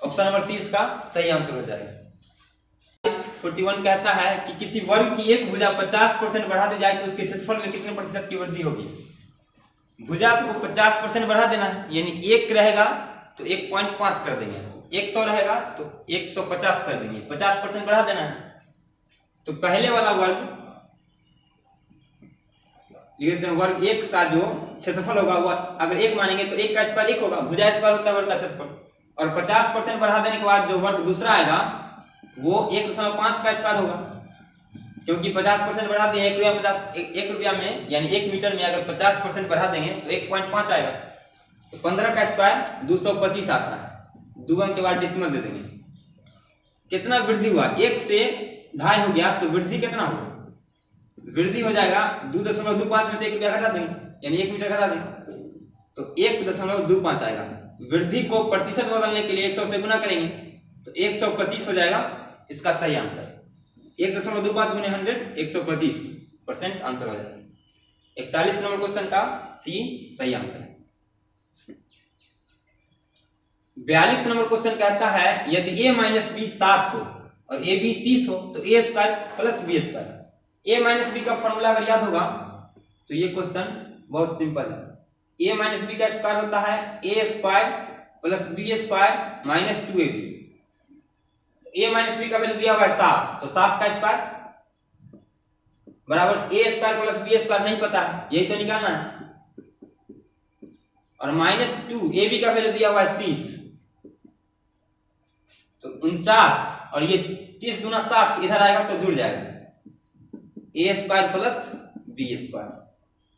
ऑप्शन नंबर सी इसका सही आंसर हो जाएगा। 41 कहता है कि किसी वर्ग की एक भुजा 50% बढ़ा दी जाए तो उसके क्षेत्रफल में कितने प्रतिशत की वृद्धि होगी। भुजा को 50% बढ़ा देना है, यानी 1 रहेगा तो 1.5 कर देंगे, 100 रहेगा तो 150 कर देंगे, 50% बढ़ा देना है। तो पहले वाला वर्ग लिख देते हैं, वर्ग 1 का जो क्षेत्रफल होगा वो अगर 1 मानेंगे तो 1 का स्क्वायर 1 होगा, भुजा स्क्वायर होता है वर्ग का क्षेत्रफल। और 50% बढ़ा देने के बाद जो वर्ग दूसरा आएगा वो 1.5 का स्क्वायर होगा, क्योंकि 50% बढ़ा दिए 1 रुपया में यानी 1 मीटर में अगर 50% बढ़ा देंगे तो 1.5 आएगा। तो 15 का स्क्वायर 225 आता है, 2 अंक के बाद डेसिमल दे देंगे। कितना वृद्धि हुआ, 1 से 2.5 हो गया तो वृद्धि कितना होगा, वृद्धि हो जाएगा 2.25 में से 1 रुपया घटा देंगे यानी 1 मीटर घटा देंगे तो 1.25 आएगा। वृद्धि को प्रतिशत बदलने के लिए 100 से गुना करेंगे तो 125 हो जाएगा इसका सही आंसर। 1.25 गुने 100 125% आंसर हो जाएगा। 41 नंबर क्वेश्चन का सी सही आंसर है। 42 नंबर क्वेश्चन कहता है यदि a - b 7 हो और ab 30 हो तो a² + b²। a - b का फॉर्मूला अगर याद होगा तो ये क्वेश्चन बहुत सिंपल है। a - b का स्क्वायर होता है a² + b² - 2ab। a - b का वैल्यू दिया हुआ है 7, तो 7 का स्क्वायर बराबर a² + b² नहीं पता है, यही तो निकालना है। और -2 ab का वैल्यू दिया हुआ है 30, तो 49 और ये 30 × 60 इधर आएगा तो जुड़ जाएगा a² + b²।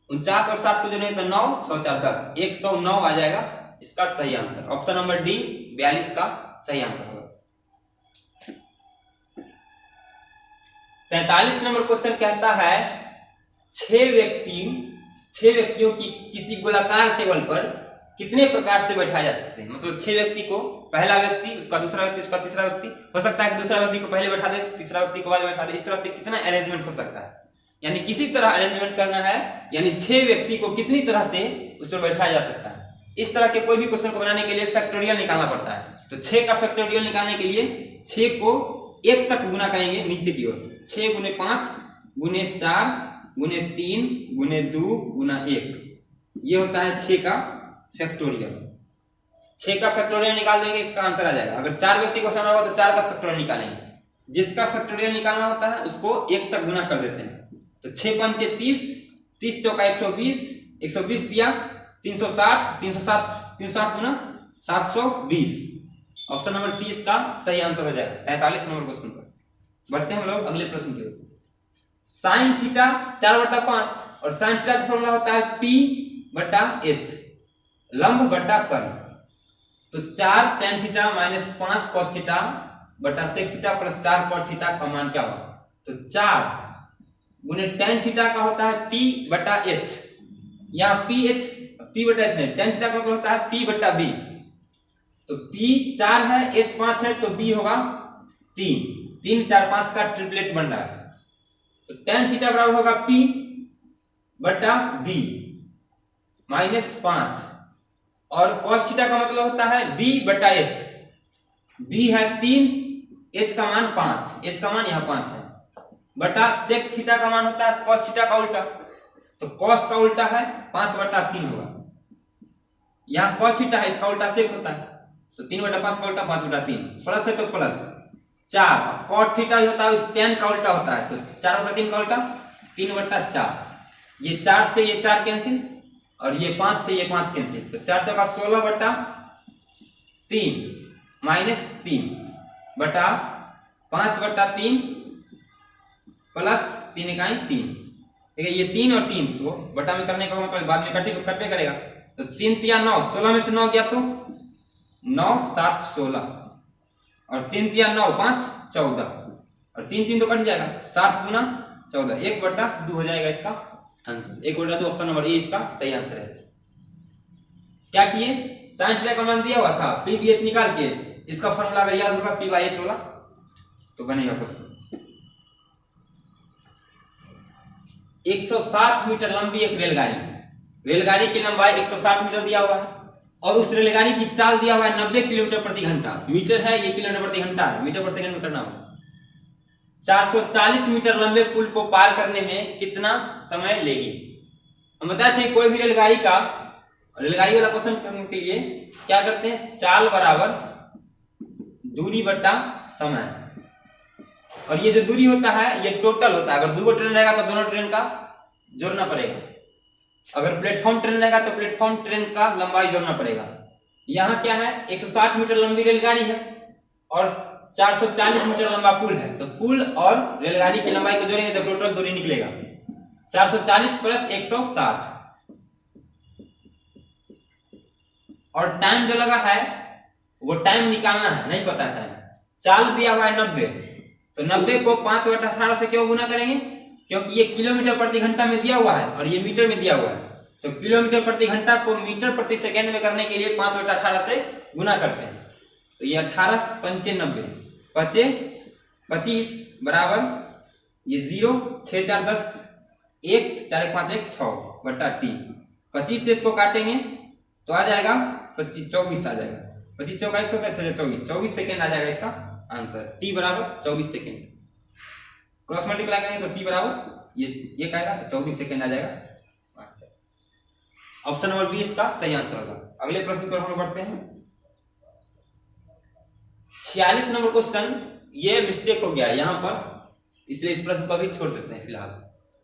49 और 7 को जोड़ेंगे तो 9 6 4 10 109 आ जाएगा इसका सही आंसर। ऑप्शन नंबर डी 42 का सही आंसर होगा। 43 नंबर क्वेश्चन कहता है 6 व्यक्तियों की किसी गोलाकार टेबल पर कितने प्रकार से बैठाया जा सकते हैं। मतलब 6 व्यक्ति को, पहला व्यक्ति, उसका दूसरा व्यक्ति, उसका तीसरा व्यक्ति, हो सकता है कि दूसरा व्यक्ति को पहले बैठा दे, तीसरा व्यक्ति को बाद में बैठा दे, इस तरह से कितना अरेंजमेंट हो सकता है, यानी किसी तरह अरेंजमेंट करना है, यानी 6 व्यक्ति को कितनी तरह से उस पर बैठाया जा सकता है। इस तरह के कोई भी क्वेश्चन को बनाने के लिए फैक्टोरियल निकालना पड़ता है। तो 6 का फैक्टोरियल निकालने के लिए 6 को 1 तक गुना करेंगे नीचे की ओर, 6 × 5 × 4 × 3 × 2 × 1, ये होता है 6 का फैक्टोरियल। 6 का फैक्टोरियल निकाल देंगे इसका आंसर आ जाएगा। अगर 4 व्यक्ति को उठाना होगा तो 4 का फैक्टोरियल निकालेंगे, जिसका फैक्टोरियल निकालना होता है उसको 1 तक गुना कर देते हैं। तो 6 × 5 = 30, 30 × 4 = 120, 120 दिया 360, 360 × 720। ऑप्शन नंबर सी इसका सही आंसर हो जाएगा 43 नंबर क्वेश्चन पर। बढ़ते हैं हम लोग अगले प्रश्न की ओर। sin थीटा 4/5 और sin थीटा का फॉर्मूला होता है p/h, लंब बटा कर्ण। तो 4 tan थीटा - 5 cos थीटा बटा sec थीटा + 4 cot थीटा का मान क्या होगा। तो 4 × tan थीटा का होता है p/h, यहाँ ph p/h नहीं, tan थीटा का मतलब होता है p/b। तो p 4 है, h 5 है, तो b होगा 3, 3 4 5 का ट्रिपलेट बन रहा है। तो tan थीटा बराबर होगा p/b - 5 और cos थीटा का मतलब होता है b/h, बी है 3, एच का मान 5, एच का मान यहाँ 5 है, बटा सेक थीटा का मान होता है कॉस थीटा का उल्टा, तो कॉस का उल्टा है 5/3 होगा, यहाँ कॉस थीटा है इसका उल्टा सेक होता है, तो 3/5 का उल्टा 5/3, प्लस है तो प्लस 4, कॉट थीटा जो होता है उस tan का उल्टा होता है, तो 4/3 का उल्टा 3/4, ये 4 से ये 4 कैंसिल और ये 5 से ये 5 कैंसिल, तो 4 चौका 16/3 माइनस 3 बटा 5/3 प्लस 3 इकाई 3, ठीक है, ये 3 और 3 तो बटा में करने का मतलब बाद में कटवे करेगा, तो 3 तिया 9, 16 में से 9 गया तो 9 7 16 और 3 तिया 9 5 14 और 3 3 तो कट जाएगा, 7 गुना 14, 1/2 हो जाएगा इसका आंसर, 1/2 ऑप्शन नंबर ए इसका सही आंसर है। क्या किए, साइन थीटा का मान दिया हुआ था, पी बी एच निकाल के इसका फॉर्मूला अगर याद होगा पी बाई एच वाला तो बनेगा क्वेश्चन। 160 मीटर लंबी एक रेलगाड़ी, रेलगाड़ी की लंबाई 160 मीटर दिया हुआ है और उस रेलगाड़ी की चाल दिया हुआ है 90 किलोमीटर प्रति घंटा, मीटर है ये किलोमीटर प्रति घंटा है, मीटर पर सेकंड में करना होगा। 440 मीटर लंबे पुल को पार करने में कितना समय लेगी। हम बताए थे कोई भी रेलगाड़ी वाला क्वेश्चन करने के लिए क्या करते हैं, चाल बराबर दूरी बटा समय, और ये जो दूरी होता है ये टोटल होता है, अगर 2 ट्रेन रहेगा तो दोनों ट्रेन का जोड़ना पड़ेगा, अगर प्लेटफॉर्म ट्रेन रहेगा तो प्लेटफॉर्म ट्रेन का लंबाई जोड़ना पड़ेगा। यहाँ क्या है 160 मीटर लंबी रेलगाड़ी है और 440 मीटर लंबा पुल है, तो पुल और रेलगाड़ी की लंबाई को जोड़ेंगे तो टोटल दूरी निकलेगा 440 प्लस 160 और टाइम जो लगा है वो टाइम निकालना है, नहीं पता टाइम, चाल दिया हुआ है 90, तो 90 को 5/18 से क्यों गुना करेंगे, क्योंकि ये किलोमीटर प्रति घंटा में दिया हुआ है और ये मीटर में दिया हुआ है, तो किलोमीटर प्रति घंटा को मीटर प्रति सेकंड में करने के लिए 5/18 से गुना करते हैं, तो ये 18 पंचे 90 पचे 25 बराबर ये 0 6 4 10 1 4 1 5 1 6 बटा टी, 25 से इसको काटेंगे तो आ जाएगा 25 24 आ जाएगा, 25 से 1 होता है 24 सेकंड आ जाएगा इसका आंसर, टी बराबर 24 सेकंड, क्रॉस मल्टीप्लाई करेंगे तो टी बराबर ये आएगा तो 24 सेकंड आ जाएगा। ऑप्शन नंबर बी इसका सही आंसर होगा। अगले प्रश्न की ओर हम बढ़ते हैं। 46 नंबर क्वेश्चन, ये मिस्टेक हो गया यहाँ पर, इसलिए इस प्रश्न को अभी छोड़ देते हैं फिलहाल,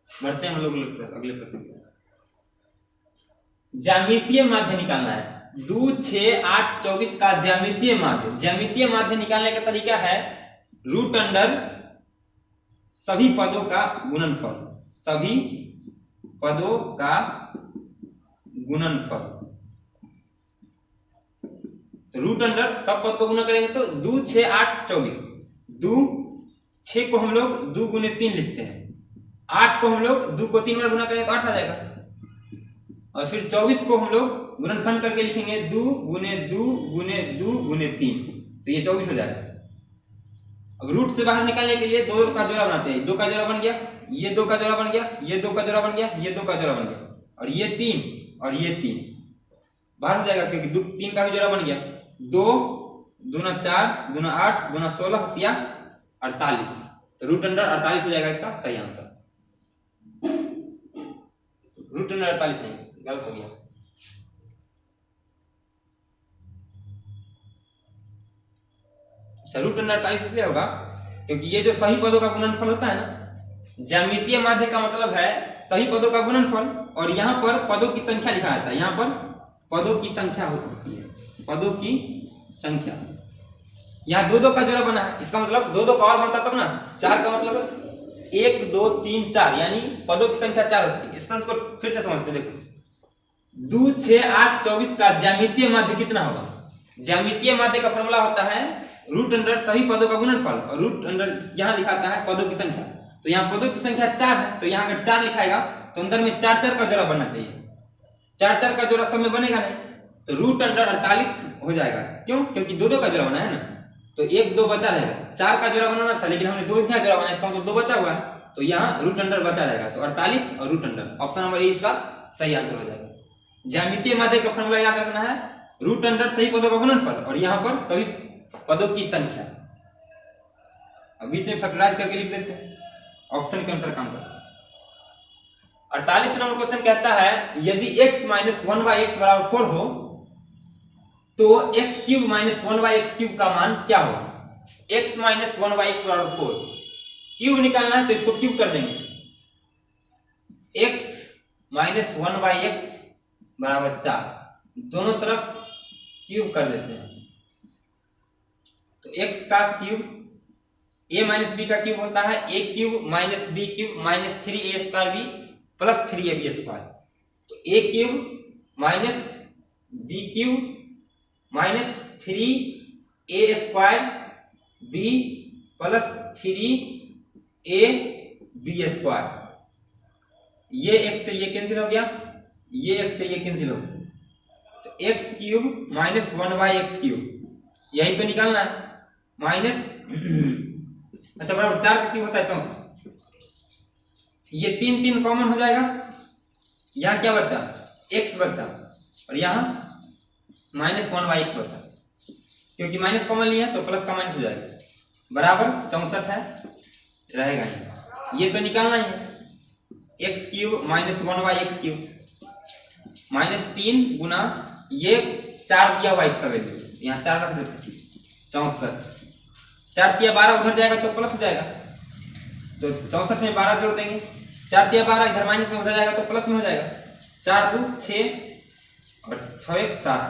बढ़ते हैं हम लोग अगले प्रश्न की। ज्यामितीय माध्य निकालना है, 2 6 8 24 का ज्यामितीय माध्य, ज्यामितीय माध्य निकालने का तरीका है रूट अंडर सभी पदों का गुणनफल, सभी पदों का गुणनफल, रूट अंडर सब पद को गुना करेंगे तो 2 6 8 24, 2 6 को हम लोग 2 गुने 3 लिखते हैं, 8 को हम लोग 2 को 3 बार गुना करेंगे तो 8 आ जाएगा, और फिर 24 को हम लोग गुणनखंड करके लिखेंगे 2 गुने 2 गुने 2 गुने 3, तो ये 24 हो जाएगा। अब रूट से बाहर निकालने के लिए 2 का जोड़ा बनाते हैं, 2 का जोड़ा बन गया, ये 2 का जोड़ा बन गया, ये 2 का जोड़ा बन गया, ये 2 का जोड़ा बन गया, और ये 3 और ये 3 बाहर हो जाएगा क्योंकि 3 का भी जोड़ा बन गया, 2 दूना 4 दूना 8 दूना 16 होतिया 48, तो रूट अंडर 48 हो जाएगा इसका सही आंसर। रूट अंडर 48 नहीं, गलत हो गया। अच्छा, रूट अंडर 48 इसलिए होगा क्योंकि ये जो सही पदों का गुणनफल होता है ना, ज्यामितीय माध्य का मतलब है सही पदों का गुणनफल, और यहाँ पर पदों की संख्या लिखा जाता है, यहाँ पर पदों की संख्या होती है, पदों की संख्या। यहाँ 2 का जोड़ा बना है, इसका मतलब 2 का और बनता तब ना, 4 का मतलब 1 2 3 4, यानी पदों की संख्या 4 होती है। इस प्रश्न को फिर से समझते देखो, 2 6 8 24 का ज्यामितीय माध्य कितना होगा। ज्यामितीय माध्य का फॉर्मूला होता है रूट अंडर सभी पदों का गुणनफल, और रूट अंडर यहाँ लिखाता है पदों की संख्या, तो यहाँ पदों की संख्या 4 है, तो यहाँ अगर 4 लिखाएगा तो अंदर में 4 4 का जोड़ा बनना चाहिए, 4 4 का जोड़ा सब में बनेगा नहीं, तो रूट अंडर 48 हो जाएगा। क्यों? क्योंकि 2 का जोड़ा बना है ना, तो 1 2 बचा रहेगा, 4 का जोड़ा बनाना था लेकिन हमने 2 का जोड़ा बनाया, इसका मतलब 2 बचा हुआ है, तो यहाँ रूट अंडर बचा रहेगा, तो 48 और root under, option number A इसका सही आंसर हो जाएगा। ज्यामितीय माध्य का फॉर्मूला याद रखना है रूट अंडर सही पदों का गुणनफल, और यहाँ पर सभी पदों की संख्या। अब बीच में फैक्टराइज करके लिख देते हैं, ऑप्शन के अनुसार काम करते हैं। 48 नंबर क्वेश्चन कहता है यदि x माइनस 1/x बराबर 4 हो तो x cube minus 1/x cube का मान क्या होगा। x माइनस 1/x बराबर 4, क्यूब निकालना है तो इसको क्यूब कर देंगे, x माइनस 1/x बराबर 4, दोनों तरफ क्यूब कर देते हैं। तो x का क्यूब a माइनस b का क्यूब होता है a cube minus b cube minus 3a square b plus 3ab square. तो a cube minus b cube minus 3a square b plus 3ab square. ये x से ये कैंसिल हो गया, ये x से ये कैंसिल हो गया, तो x cube minus 1/x cube, यही तो निकालना है, माइनस अच्छा बराबर 4 का क्यूब होता है 64, ये 3 कॉमन हो जाएगा, यहाँ क्या बचा x बचा और यहाँ माइनस 1/x बचा, क्योंकि माइनस कॉमन लिया है तो प्लस का माइनस हो जाएगा, बराबर 64 है, रहेगा ये तो निकालना ही है। x cube minus 1/x cube minus 3 गुना ये 4 दिया हुआ इसका वैल्यू, यहाँ 4 रख देते 64, 4 तिया 12 उधर जाएगा तो प्लस हो जाएगा, तो 64 में 12 जोड़ देंगे, 4 तिया 12 इधर माइनस में उधर जाएगा तो प्लस में हो जाएगा, 4 2 6 और 6 1 7,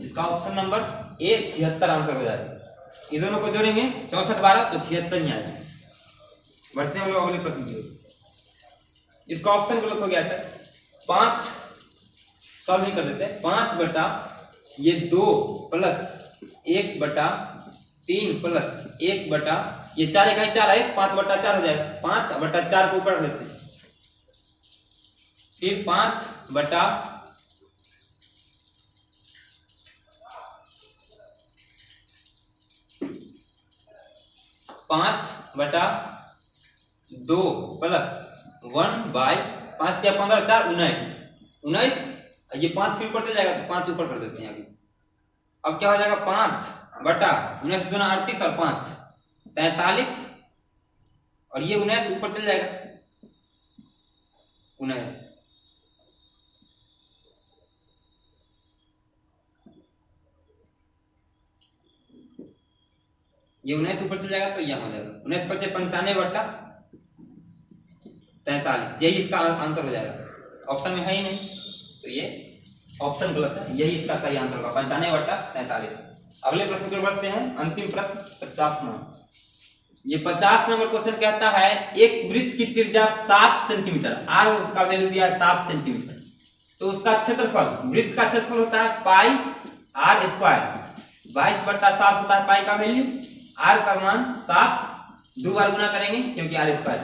इसका ऑप्शन नंबर ए 76 आंसर हो जाएगा। ये दोनों को जोड़ेंगे 64 12 तो 76 ही आएगा। बढ़ते हैं हम लोग अगले प्रश्न की ओर। इसका ऑप्शन गलत हो गया सर, 5 सॉल्व नहीं कर देते, 5 बटा ये 2 प्लस 1 बटा 3 प्लस 1 बटा ये 4 इकाई 4 है, 5 बटा 4 हो जाएगा, 5 बटा 4 को ऊपर लेते हैं, फिर 5 बटा 2 प्लस 1/5 क्या 15 4 19, ये 5 फिर ऊपर चल जाएगा तो 5 ऊपर कर देते हैं अभी। अब क्या हो जाएगा 5 बटा 19 दूना 38 और 5 43 और ये 19 ऊपर चल जाएगा 19, ये 19 ऊपर चल जाएगा तो यह हो जाएगा 19 बचे 95 बटा 43, यही इसका आंसर हो जाएगा। ऑप्शन में है ही नहीं तो ये ऑप्शन गलत है, यही इसका सही आंसर होगा 95 बटा 43। अगले प्रश्न की ओर बढ़ते हैं, अंतिम प्रश्न 50 नंबर। ये 50 नंबर क्वेश्चन कहता है एक वृत्त की त्रिज्या 7 सेंटीमीटर, आर का वैल्यू दिया है 7 सेंटीमीटर, तो उसका क्षेत्रफल, वृत्त का क्षेत्रफल होता है पाई आर स्क्वायर, 22 बटा 7 होता है पाई का वैल्यू, आर का मान 7, 2 बार गुना करेंगे क्योंकि आर स्क्वायर,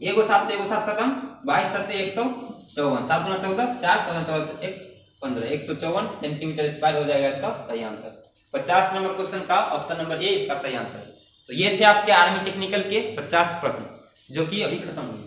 एगो 7 से एगो 7 खत्म, 22 7 154, 7 गुना 14 4 7 14 1 15, 154 सेंटीमीटर स्क्वायर हो जाएगा इसका सही आंसर। 50 नंबर क्वेश्चन का ऑप्शन नंबर ए इसका सही आंसर है। तो ये थे आपके आर्मी टेक्निकल के 50 प्रश्न जो कि अभी खत्म हुए।